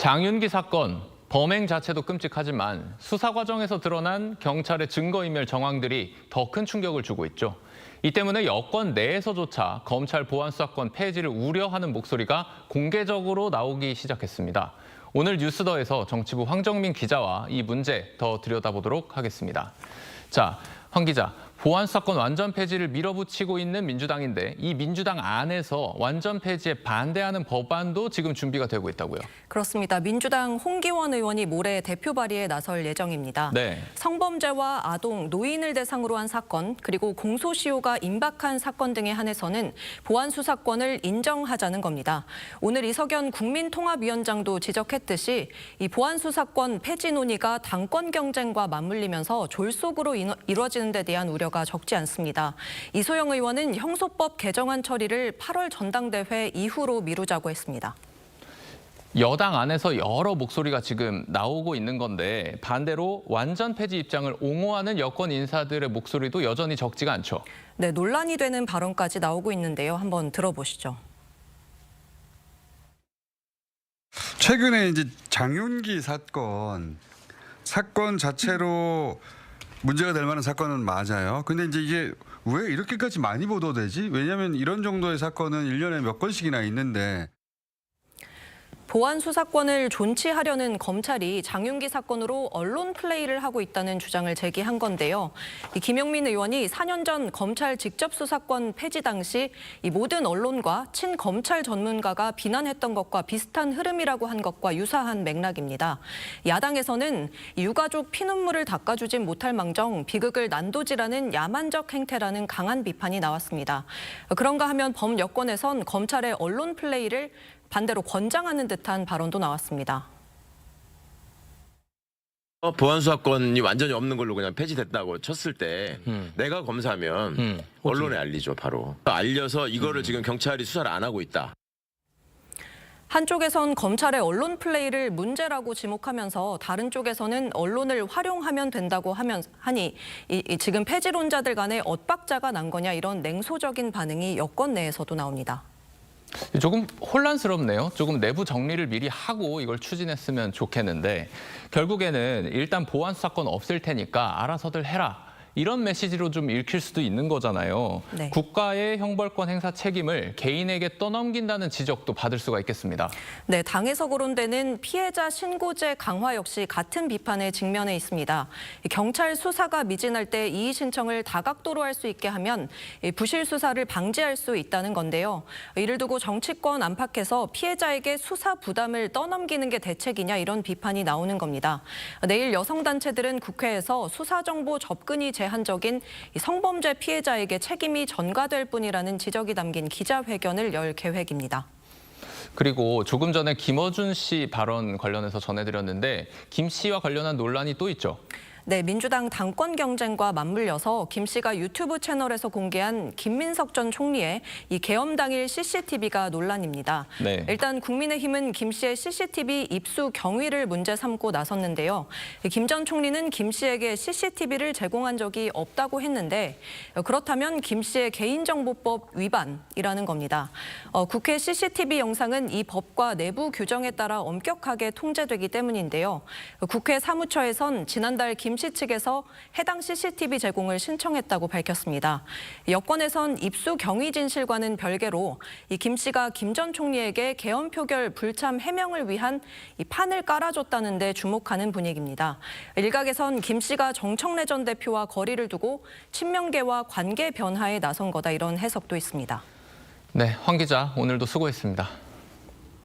장윤기 사건, 범행 자체도 끔찍하지만 수사 과정에서 드러난 경찰의 증거인멸 정황들이 더 큰 충격을 주고 있죠. 이 때문에 여권 내에서조차 검찰 보안수사권 폐지를 우려하는 목소리가 공개적으로 나오기 시작했습니다. 오늘 뉴스더에서 정치부 황정민 기자와 이 문제 더 들여다보도록 하겠습니다. 자, 황 기자, 보안수사권 완전 폐지를 밀어붙이고 있는 민주당인데 이 민주당 안에서 완전 폐지에 반대하는 법안도 지금 준비가 되고 있다고요? 그렇습니다. 민주당 홍기원 의원이 모레 대표 발의에 나설 예정입니다. 네. 성범죄와 아동, 노인을 대상으로 한 사건, 그리고 공소시효가 임박한 사건 등에 한해서는 보안수사권을 인정하자는 겁니다. 오늘 이석연 국민통합위원장도 지적했듯이 이 보안수사권 폐지 논의가 당권 경쟁과 맞물리면서 졸속으로 이루어지는 데 대한 우려가 적지 않습니다. 이소영 의원은 형소법 개정안 처리를 8월 전당대회 이후로 미루자고 했습니다. 여당 안에서 여러 목소리가 지금 나오고 있는 건데 반대로 완전 폐지 입장을 옹호하는 여권 인사들의 목소리도 여전히 적지가 않죠. 네, 논란이 되는 발언까지 나오고 있는데요. 한번 들어보시죠. 최근에 이제 장윤기 사건 자체로 문제가 될 만한 사건은 맞아요. 근데 이제 이게 왜 이렇게까지 많이 보도되지? 왜냐하면 이런 정도의 사건은 1년에 몇 건씩이나 있는데. 보안 수사권을 존치하려는 검찰이 장윤기 사건으로 언론 플레이를 하고 있다는 주장을 제기한 건데요. 김용민 의원이 4년 전 검찰 직접 수사권 폐지 당시 이 모든 언론과 친검찰 전문가가 비난했던 것과 비슷한 흐름이라고 한 것과 유사한 맥락입니다. 야당에서는 유가족 피눈물을 닦아주진 못할 망정 비극을 난도질하는 야만적 행태라는 강한 비판이 나왔습니다. 그런가 하면 범여권에선 검찰의 언론 플레이를 반대로 권장하는 듯한 발언도 나왔습니다. 보안수사권이 완전히 없는 걸로 그냥 폐지됐다고 쳤을 때 내가 검사면 언론에 알리죠, 바로. 알려서 이거를 지금 경찰이 수사를 안 하고 있다. 한쪽에선 검찰의 언론 플레이를 문제라고 지목하면서 다른 쪽에서는 언론을 활용하면 된다고 하니 지금 폐지론자들 간에 엇박자가 난 거냐 이런 냉소적인 반응이 여권 내에서도 나옵니다. 조금 혼란스럽네요. 조금 내부 정리를 미리 하고 이걸 추진했으면 좋겠는데 결국에는 일단 보안수사권 없을 테니까 알아서들 해라. 이런 메시지로 좀 읽힐 수도 있는 거잖아요. 네. 국가의 형벌권 행사 책임을 개인에게 떠넘긴다는 지적도 받을 수가 있겠습니다. 네, 당에서 거론되는 피해자 신고제 강화 역시 같은 비판에 직면해 있습니다. 경찰 수사가 미진할 때 이의 신청을 다각도로 할 수 있게 하면 부실 수사를 방지할 수 있다는 건데요. 이를 두고 정치권 안팎에서 피해자에게 수사 부담을 떠넘기는 게 대책이냐 이런 비판이 나오는 겁니다. 내일 여성단체들은 국회에서 수사정보 접근이 제한적인 성범죄 피해자에게 책임이 전가될 뿐이라는 지적이 담긴 기자회견을 열 계획입니다. 그리고 조금 전에 김어준 씨 발언 관련해서 전해드렸는데 김 씨와 관련한 논란이 또 있죠. 네, 민주당 당권 경쟁과 맞물려서 김 씨가 유튜브 채널에서 공개한 김민석 전 총리의 이 계엄 당일 CCTV가 논란입니다. 네. 일단 국민의힘은 김 씨의 CCTV 입수 경위를 문제 삼고 나섰는데요. 김 전 총리는 김 씨에게 CCTV를 제공한 적이 없다고 했는데 그렇다면 김 씨의 개인정보법 위반이라는 겁니다. 국회 CCTV 영상은 이 법과 내부 규정에 따라 엄격하게 통제되기 때문인데요. 국회 사무처에선 지난달 김 씨 측에서 해당 CCTV 제공을 신청했다고 밝혔습니다. 여권에선 입수 경위 진실과는 별개로 이 김 씨가 김 전 총리에게 계엄 표결 불참 해명을 위한 이 판을 깔아줬다는 데 주목하는 분위기입니다. 일각에선 김 씨가 정청래 전 대표와 거리를 두고 친명계와 관계 변화에 나선 거다 이런 해석도 있습니다. 네, 황 기자 오늘도 수고했습니다.